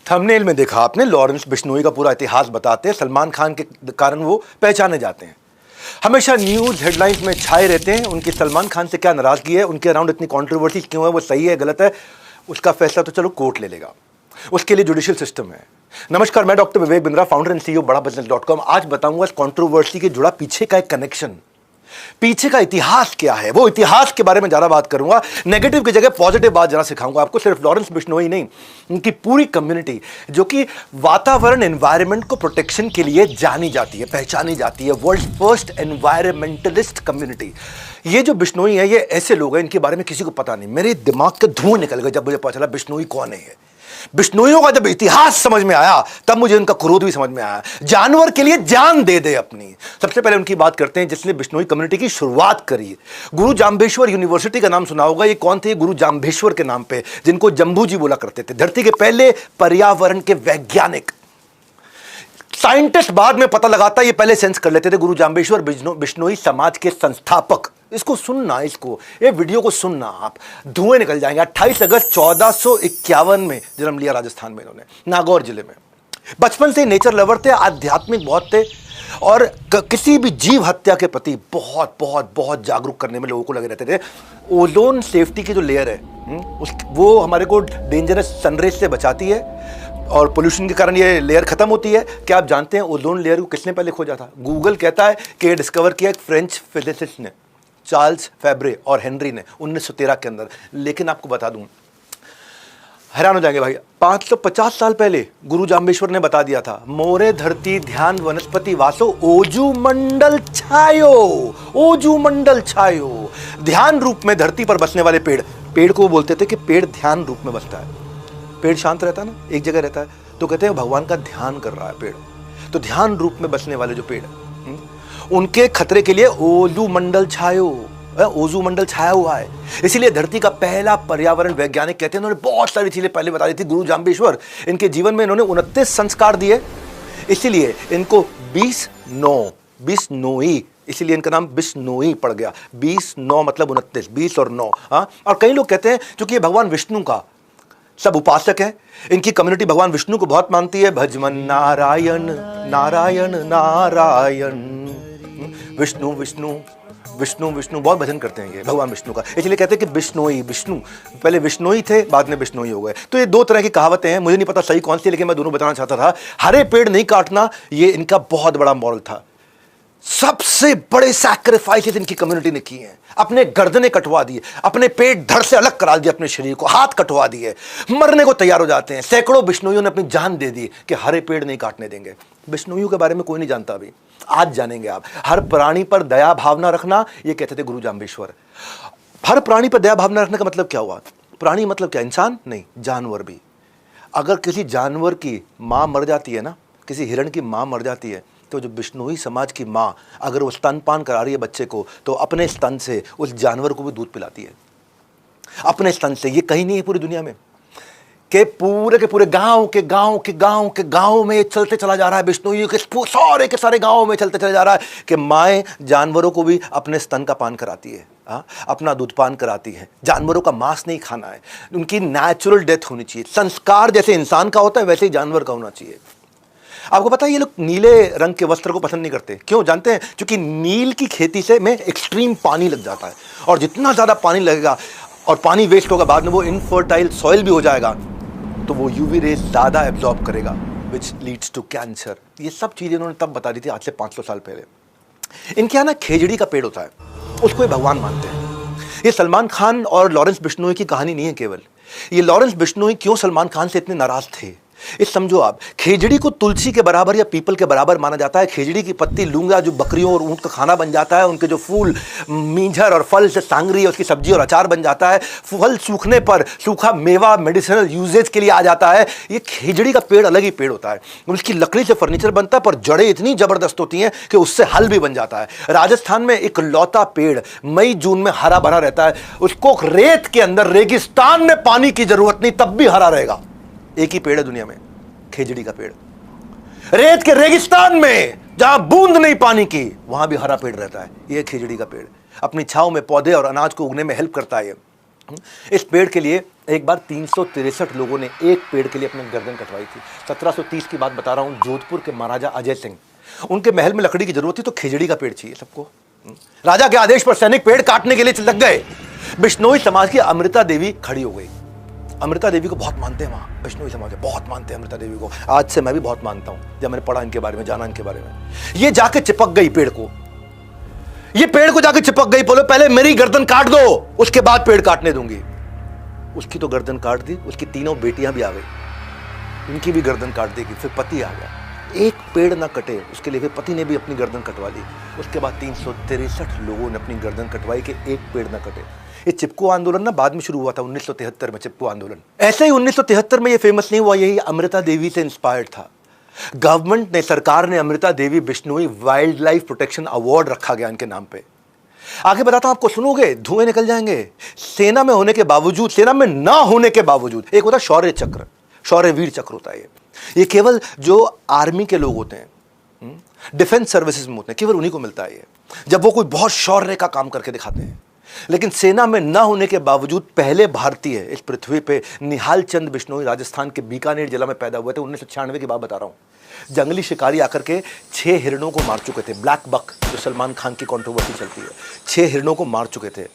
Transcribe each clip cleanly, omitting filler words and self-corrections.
Thumbnail में देखा आपने, लॉरेंस बिश्नोई का पूरा इतिहास बताते हैं। सलमान खान के कारण वो पहचाने जाते हैं, हमेशा न्यूज़ हेडलाइंस में छाए रहते हैं। उनकी सलमान खान से क्या नाराज़गी है, उनके अराउंड इतनी कंट्रोवर्सी क्यों है, वो सही है गलत है, उसका फैसला तो चलो कोर्ट ले लेगा, उसके लिए जुडिशियल सिस्टम है। नमस्कार, मैं doctor Vivek Bindra, founder and CEO Badabusiness dot com. आज बताऊंगा इस कंट्रोवर्सी के जुड़ा पीछे का एक कनेक्शन, पीछे का इतिहास क्या है, वो इतिहास के बारे में ज़्यादा बात करूंगा। नेगेटिव की जगह पॉजिटिव बात ज़रा सिखाऊंगा आपको। सिर्फ लॉरेंस बिश्नोई नहीं, उनकी पूरी कम्युनिटी जो कि वातावरण एनवायरनमेंट को प्रोटेक्शन के लिए जानी जाती है, पहचानी जाती है, वर्ल्ड फर्स्ट एनवायरमेंटलिस्ट कम्युनिटी। ये जो बिश्नोई है, ये ऐसे लोग हैं इनके बारे में किसी को पता नहीं। मेरे दिमाग के धुएं निकल गए जब मुझे पता चला बिश्नोई कौन है। बिश्नोइयों का जब इतिहास समझ में आया तब मुझे उनका क्रोध भी समझ में आया। जानवर के लिए जान दे दे अपनी। सबसे पहले उनकी बात करते हैं जिसने बिश्नोई कम्युनिटी की शुरुआत करी। गुरु जाम्बेश्वर यूनिवर्सिटी का नाम सुना होगा। ये कौन थे? गुरु जाम्बेश्वर के नाम पे, जिनको जम्बू जी बोला करते थे, धरती के पहले पर्यावरण के वैज्ञानिक। साइंटिस्ट बाद में पता लगाता, ये पहले सेंस कर लेते थे। गुरु जाम्बेश्वर बिश्नोई समाज के संस्थापक। इसको सुनना, ये वीडियो को सुनना, आप धुएं निकल जाएंगे। 28 अगस्त 1451 में जन्म लिया राजस्थान में इन्होंने, नागौर जिले में। बचपन से नेचर लवर थे, आध्यात्मिक बहुत थे और किसी भी जीव हत्या के प्रति बहुत बहुत बहुत जागरूक करने में लोगों को लगे रहते थे। ओजोन सेफ्टी की जो लेयर है वो हमारे को डेंजरस सनरेज से बचाती है और पोल्यूशन के कारण ये लेयर खत्म होती है। क्या आप जानते हैं ओजोन लेयर को किसने पहले खोजा था? गूगल कहता है कि ये डिस्कवर किया एक फ्रेंच फिजिसिस्ट ने, चार्ल्स फेब्रे और हेनरी ने 1913 के अंदर। लेकिन आपको बता दूं, हैरान हो जाएंगे भाई, 550 साल पहले गुरु जाम्बेश्वर ने बता दिया था, मोरे धरती ध्यान वनस्पति वासो ओजू मंडल छायो। ओजू मंडल छायो, ध्यान रूप में धरती पर बसने वाले पेड़ को बोलते थे कि पेड़ ध्यान रूप में बसता है। पेड़ शांत रहता है ना, एक जगह रहता है, तो कहते हैं भगवान का ध्यान कर रहा है पेड़। तो ध्यान रूप में बसने वाले जो पेड़, उनके खतरे के लिए ओजू मंडल छायो, ओजू मंडल छाया हुआ है। इसीलिए धरती का पहला पर्यावरण वैज्ञानिक कहते हैं। उन्होंने बहुत सारी चीजें पहले बता दी थी गुरु जाम्बेश्वर। इनके जीवन में इन्होंने 29 संस्कार दिए, इसीलिए इनको बिश्नोई, इसीलिए इनका नाम बिश्नोई पड़ गया। 20-9 मतलब 29, 20 और 9। और कई लोग कहते हैं क्योंकि ये भगवान विष्णु का सब उपासक है, इनकी कम्युनिटी भगवान विष्णु को बहुत मानती है। भजमन नारायण नारायण नारायण, विष्णु विष्णु विष्णु विष्णु, बहुत भजन करते हैं ये भगवान विष्णु का। इसलिए कहते हैं कि बिश्नोई, विष्णु पहले विष्णोई थे, बाद में बिश्नोई हो गए। तो ये दो तरह की कहावतें हैं, मुझे नहीं पता सही कौन सी, लेकिन मैं दोनों बताना चाहता था। हरे पेड़ नहीं काटना, ये इनका बहुत बड़ा मॉरल था। सबसे बड़े सैक्रिफाइसेस इनकी कम्युनिटी ने किए हैं। अपने गर्दनें कटवा दिए, अपने पेट धड़ से अलग करा दिए, अपने शरीर को हाथ कटवा दिए, मरने को तैयार हो जाते हैं। सैकड़ों बिश्नोइयों ने अपनी जान दे दी कि हरे पेड़ नहीं काटने देंगे। बिश्नोइयों के बारे में कोई नहीं जानता अभी, आज जानेंगे आप। हर प्राणी पर दया भावना रखना, ये कहते थे गुरु जाम्बेश्वर। हर प्राणी पर दया भावना रखने का मतलब क्या हुआ? प्राणी मतलब क्या? इंसान नहीं, जानवर भी। अगर किसी जानवर की माँ मर जाती है ना, किसी हिरण की माँ मर जाती है, तो जो बिश्नोई समाज की माँ अगर वो स्तनपान करा रही है बच्चे को, तो अपने स्तन से उस जानवर को भी दूध पिलाती है, अपने स्तन से। ये कहीं नहीं है पूरी दुनिया में के पूरे गांव में चलते चला जा रहा है। बिश्नोई के सारे गांव में चलते चला जा रहा है कि माएँ जानवरों को भी अपने स्तन का पान कराती है, अपना दूध पान कराती है। जानवरों का मांस नहीं खाना है, उनकी नेचुरल डेथ होनी चाहिए। संस्कार जैसे इंसान का होता है वैसे ही जानवर का होना चाहिए। आपको पता है ये लोग नीले रंग के वस्त्र को पसंद नहीं करते, क्यों जानते हैं? क्योंकि नील की खेती से में एक्सट्रीम पानी लग जाता है, और जितना ज़्यादा पानी लगेगा और पानी वेस्ट होगा, बाद में वो इनफर्टाइल सॉइल भी हो जाएगा, तो वो यूवी रेज ज़्यादा एब्जॉर्ब करेगा, विच लीड्स टू कैंसर। ये सब चीज़ें इन्होंने तब बता दी थी, आज से 500 साल पहले। इनके यहाँ ना खेजड़ी का पेड़ होता है, उसको ये भगवान मानते हैं। ये सलमान खान और लॉरेंस बिश्नोई की कहानी नहीं है केवल। ये लॉरेंस बिश्नोई क्यों सलमान खान से इतने नाराज थे, इस समझो आप। खेजड़ी को तुलसी के बराबर या पीपल के बराबर माना जाता है। खेजड़ी की पत्ती लूंगा जो बकरियों और ऊंट का खाना बन जाता है, उनके जो फूल मींझर और फल से सांगरी है, उसकी सब्जी और अचार बन जाता है। फल सूखने पर सूखा मेवा मेडिसिनल यूजेज के लिए आ जाता है। ये खेजड़ी का पेड़ अलग ही पेड़ होता है। उसकी लकड़ी से फर्नीचर बनता है, पर जड़ें इतनी जबरदस्त होती हैं कि उससे हल भी बन जाता है। राजस्थान में एक लौता पेड़ मई जून में हरा भरा रहता है। उसको रेत के अंदर रेगिस्तान में पानी की जरूरत नहीं, तब भी हरा रहेगा। एक ही पेड़ है दुनिया में, खेजड़ी का पेड़। रेत के रेगिस्तान में जहां बूंद नहीं पानी की, वहां भी हरा पेड़ रहता है। यह खेजड़ी का पेड़ अपनी छांव में पौधे और अनाज को उगने में हेल्प करता है। इस पेड़ के लिए एक बार 363 लोगों ने एक पेड़ के लिए अपनी गर्दन कटवाई थी। 1730 की बात बता रहा हूँ, जोधपुर के महाराजा अजय सिंह, उनके महल में लकड़ी की जरूरत थी तो खिजड़ी का पेड़ चाहिए सबको। राजा के आदेश पर सैनिक पेड़ काटने के लिए लग गए। बिश्नोई समाज की अमृता देवी खड़ी हो गई। अमृता देवी को बहुत मानते हैं वहां, बिश्नोई समाज बहुत मानते हैं अमृता देवी को। आज से मैं भी बहुत मानता हूं, जब मैंने पढ़ा इनके बारे में, जाना इनके बारे में। ये जाके चिपक गई पेड़ को, ये पेड़ को जाके चिपक गई, बोले पहले मेरी गर्दन काट दो, उसके बाद पेड़ काटने दूंगी। उसकी तो गर्दन काट दी, उसकी तीनों बेटियां भी आ गई, इनकी भी गर्दन काट देगी। फिर पति आ गया, एक पेड़ ना कटे उसके लिए फिर पति ने भी अपनी गर्दन कटवा ली। उसके बाद 363 लोगों ने अपनी गर्दन कटवाई कि एक पेड़ ना कटे। ये चिपको आंदोलन ना बाद में शुरू हुआ था 1973 में, चिपको आंदोलन। ऐसे ही 1973 में ये फेमस नहीं हुआ, यही अमृता देवी से इंस्पायर्ड था। गवर्नमेंट ने, सरकार ने Amrita Devi Bishnoi wildlife protection award रखा गया इनके नाम पे। आगे बताता हूं आपको, सुनोगे धुएं निकल जाएंगे। सेना में होने के बावजूद, सेना में ना होने के बावजूद, एक होता शौर्य चक्र, शौर्य वीर चक्र होता है ये केवल जो आर्मी के लोग होते हैं, डिफेंस सर्विसेज में होते हैं, केवल उन्हीं को मिलता है ये, जब वो कोई बहुत शौर्य का काम करके दिखाते हैं। लेकिन सेना में ना होने के बावजूद पहले भारतीय इस पृथ्वी पे निहाल चंद बिश्नोई राजस्थान के बीकानेर जिला में पैदा हुए थे। 1996 की बात बता रहा हूं। जंगली शिकारी आकर के 6 हिरणों को मार चुके थे, ब्लैक बक जो सलमान खान की कंट्रोवर्सी चलती है, 6 हिरणों को मार चुके थे।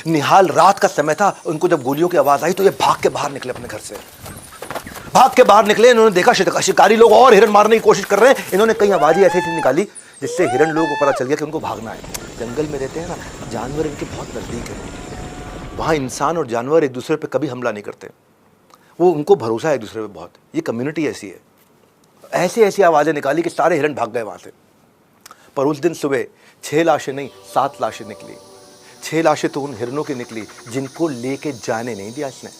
निहाल, रात का समय था, उनको जब गोलियों की आवाज आई तो ये भाग के बाहर निकले अपने घर से, भाग के बाहर निकले। इन्होंने देखा शिकारी लोग और हिरण मारने की कोशिश कर रहे हैं। इन्होंने कई आवाजें ऐसी निकाली जिससे हिरण लोगों को पता चल गया कि उनको भागना है। जंगल में रहते हैं ना, जानवर इनके बहुत नजदीक है, वहां इंसान और जानवर एक दूसरे पे कभी हमला नहीं करते, वो उनको भरोसा है एक दूसरे पे बहुत। ये कम्युनिटी ऐसी है। ऐसी ऐसी आवाजें निकाली कि सारे हिरण भाग गए वहां से। पर उस दिन सुबह 6 लाशें नहीं, 7 लाशें निकली। 6 लाशें तो उन हिरणों की निकली जिनको लेके जाने नहीं दिया इसने।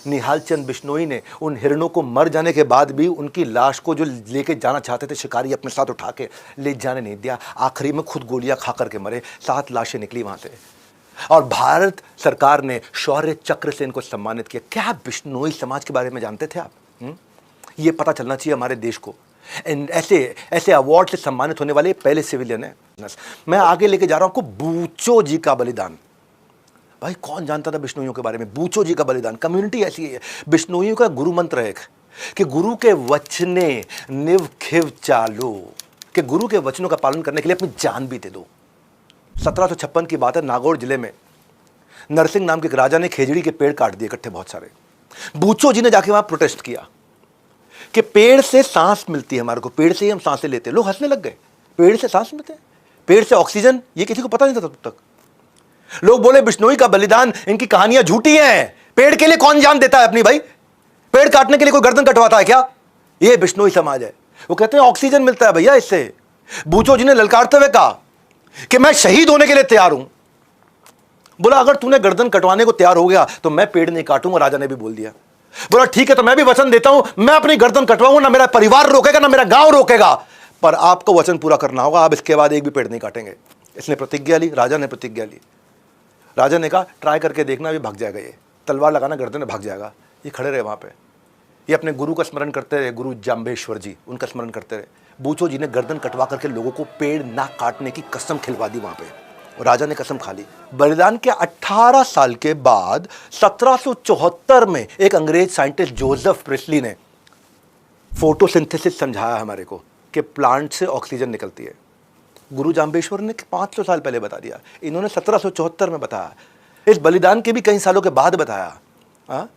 निहाल चंद बिश्नोई ने उन हिरणों को मर जाने के बाद भी उनकी लाश को जो लेके जाना चाहते थे शिकारी, अपने साथ उठा के ले जाने नहीं दिया। आखिरी में खुद गोलियां खा करके मरे। 7 लाशें निकली वहां से। और भारत सरकार ने शौर्य चक्र से इनको सम्मानित किया। क्या बिश्नोई समाज के बारे में जानते थे आप? ये पता चलना चाहिए हमारे देश को। ऐसे ऐसे अवार्ड से सम्मानित होने वाले पहले सिविलियन है। मैं आगे लेके जा रहा हूं आपको, बूचो जी का बलिदान। भाई कौन जानता था बिश्नोइयों के बारे में? बूचो जी का बलिदान। कम्युनिटी ऐसी है। बिश्नोइयों का गुरु मंत्र है कि गुरु के वचने निव खिव चालो, कि गुरु के वचनों का पालन करने के लिए अपनी जान भी दे दो। 1756 की बात है, नागौर जिले में नरसिंह नाम के एक राजा ने खेजड़ी के पेड़ काट दिए इकट्ठे बहुत सारे। बूचो जी ने जाके वहां प्रोटेस्ट किया कि पेड़ से सांस मिलती है हमारे को, पेड़ से ही हम सांसें लेते हैं। लोग हंसने लग गए, पेड़ से सांस मिलते हैं, पेड़ से ऑक्सीजन, ये किसी को पता नहीं था तब तक। लोग बोले बिश्नोई का बलिदान, इनकी कहानियां झूठी हैं। पेड़ के लिए कौन जान देता है अपनी? भाई पेड़ काटने के लिए कोई गर्दन कटवाता है क्या? ये बिश्नोई समाज है। वो कहते हैं ऑक्सीजन मिलता है भैया इससे। बूचो जी ने ललकारते हुए कहा कि मैं शहीद होने के लिए तैयार हूं। बोला अगर तूने गर्दन कटवाने को तैयार हो गया तो मैं पेड़ नहीं काटूंगा। राजा ने भी बोल दिया। बोला ठीक है, तो मैं भी वचन देता हूं, मैं अपनी गर्दन कटवाऊंगा, ना मेरा परिवार रोकेगा ना मेरा गांव रोकेगा, पर आपको वचन पूरा करना होगा, आप इसके बाद एक भी पेड़ नहीं काटेंगे। इसने प्रतिज्ञा ली, राजा ने प्रतिज्ञा ली। राजा ने कहा ट्राई करके देखना, भी भाग जाएगा, ये तलवार लगाना गर्दन में भाग जाएगा। ये खड़े रहे वहां पे, ये अपने गुरु का स्मरण करते रहे, गुरु जाम्बेश्वर जी, उनका स्मरण करते रहे। बूचो जी ने गर्दन कटवा करके लोगों को पेड़ ना काटने की कसम खिलवा दी वहां पे, और राजा ने कसम खा ली। बलिदान के 18 साल के बाद 1774 में एक अंग्रेज साइंटिस्ट जोसेफ प्रिस्ली ने फोटोसिंथेसिस समझाया हमारे को कि प्लांट से ऑक्सीजन निकलती है। गुरु जाम्बेश्वर ने 500 साल पहले बता दिया, इन्होंने 1774 में बताया। इस बलिदान के भी कई सालों के बाद बताया।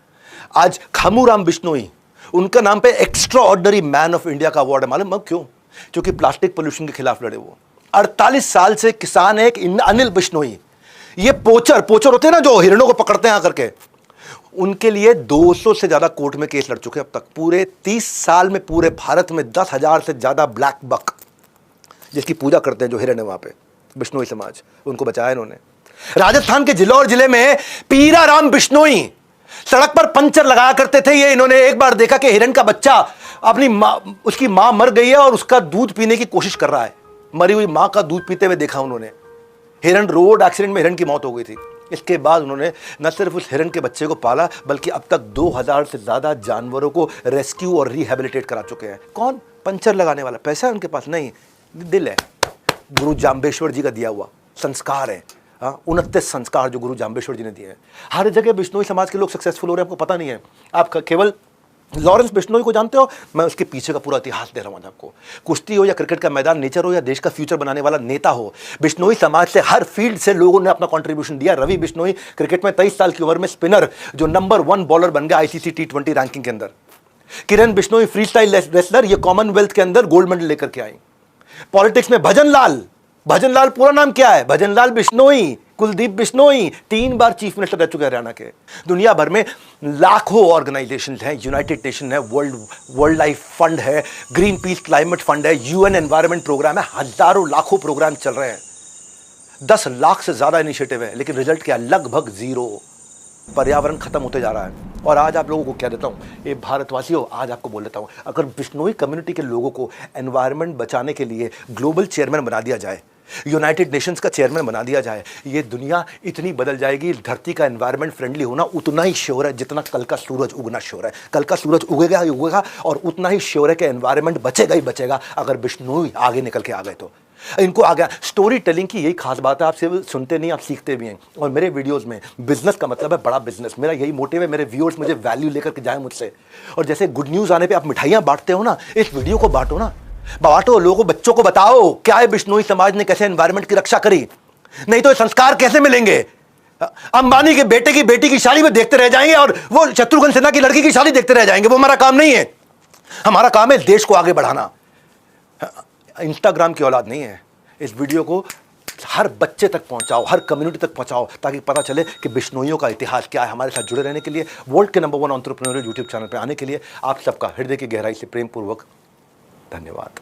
आज खामूराम बिश्नोई, उनका नाम पे extra ordinary man of India का अवार्ड है। मालूम क्यों? क्योंकि प्लास्टिक पोल्यूशन के खिलाफ लड़े वो। 48 साल से किसान है। एक अनिल बिश्नोई, ये पोचर होते हैं ना जो हिरणों को पकड़ते हैं आकर के, उनके लिए 200 से ज्यादा कोर्ट में केस लड़ चुके हैं अब तक। पूरे 30 साल में पूरे भारत में 10,000 से ज्यादा ब्लैक बक, जिसकी पूजा करते हैं जो हिरण है वहां पे, बिश्नोई समाज, उनको बचाया इन्होंने। राजस्थान के जिलौर जिले में पीराराम बिश्नोई सड़क पर पंचर लगाया करते थे। ये इन्होंने एक बार देखा कि हिरण का बच्चा अपनी माँ, उसकी मां मर गई है और उसका दूध पीने की कोशिश कर रहा है। मरी हुई मां का दूध पीते हुए देखा उन्होंने। हिरण, रोड एक्सीडेंट में हिरण की मौत हो गई थी। इसके बाद उन्होंने न सिर्फ उस हिरण के बच्चे को पाला, बल्कि अब तक 2000 से ज्यादा जानवरों को रेस्क्यू और रिहेबिलिटेट करा चुके हैं। कौन? पंचर लगाने वाला। पैसा है उनके पास नहीं, दिल है। गुरु जाम्बेश्वर जी का दिया हुआ संस्कार है। 29 संस्कार जो गुरु जाम्बेश्वर जी ने दिए हैं। हर जगह बिश्नोई समाज के लोग सक्सेसफुल हो रहे हैं, आपको पता नहीं है। आप केवल लॉरेंस बिश्नोई को जानते हो, मैं उसके पीछे का पूरा इतिहास दे रहा हूं आपको। कुश्ती हो या क्रिकेट का मैदान, नेचर हो या देश का फ्यूचर बनाने वाला नेता हो, बिश्नोई समाज से हर फील्ड से लोगों ने अपना कंट्रीब्यूशन दिया। रवि बिश्नोई क्रिकेट में 23 साल की उम्र में स्पिनर जो नंबर 1 बॉलर बन गया ICC T20 रैंकिंग के अंदर। किरण बिश्नोई फ्री स्टाइल रेसलर, ये कॉमनवेल्थ के अंदर गोल्ड मेडल लेकर के आई। पॉलिटिक्स में भजन लाल पूरा नाम क्या है? भजन लाल बिश्नोई, कुलदीप बिश्नोई 3 बार चीफ मिनिस्टर रह चुके हैं हरियाणा के। दुनिया भर में लाखों ऑर्गेनाइजेशंस हैं, यूनाइटेड नेशन है, वर्ल्ड लाइफ फंड है, ग्रीन पीस क्लाइमेट फंड है, UN एनवायरनमेंट प्रोग्राम है, हजारों लाखों प्रोग्राम चल रहे हैं, 10 लाख से ज्यादा इनिशिएटिव है, लेकिन रिजल्ट क्या? लगभग 0। पर्यावरण खत्म होते जा रहा है। और आज आप लोगों को क्या देता हूं, ये भारतवासियों, आज आपको बोल देता हूं, अगर बिश्नोई कम्युनिटी के लोगों को एनवायरनमेंट बचाने के लिए ग्लोबल चेयरमैन बना दिया जाए, यूनाइटेड नेशंस का चेयरमैन बना दिया जाए, ये दुनिया इतनी बदल जाएगी। धरती का एनवायरनमेंट फ्रेंडली होना उतना ही श्योर है जितना कल का सूरज उगना श्योर है। कल का सूरज उगेगा ही उगेगा, और उतना ही श्योर है कि एनवायरनमेंट बचेगा ही बचेगा अगर बिश्नोई आगे निकल के आ गए तो। इनको आ गया। स्टोरी टेलिंग की यही खास बात है, आप सिर्फ सुनते नहीं, आप सीखते भी हैं। और मेरे वीडियोस में बिजनेस का मतलब है बड़ा बिजनेस, मेरा यही मोटिव है, मेरे व्यूअर्स मुझे वैल्यू लेकर के जाए मुझसे। और जैसे गुड न्यूज़ आने पे आप मिठाइयाँ बांटते हो ना, इस वीडियो को बांटो ना, बांटो, लोगों को, बच्चों को बताओ क्या है बिश्नोई समाज ने कैसे एनवायरनमेंट की रक्षा करी। नहीं तो ये संस्कार कैसे मिलेंगे? अंबानी के बेटे की बेटी की शादी में देखते रह जाएंगे और वो शत्रुघ्न सिन्हा की लड़की की शादी देखते रह जाएंगे। वो हमारा काम नहीं है। हमारा काम है देश को आगे बढ़ाना। इंस्टाग्राम की औलाद नहीं है। इस वीडियो को हर बच्चे तक पहुंचाओ, हर कम्युनिटी तक पहुंचाओ, ताकि पता चले कि बिश्नोइयों का इतिहास क्या है। हमारे साथ जुड़े रहने के लिए, वर्ल्ड के नंबर 1 एंटरप्रेन्योरियल यूट्यूब चैनल पर आने के लिए आप सबका हृदय की गहराई से प्रेम पूर्वक धन्यवाद।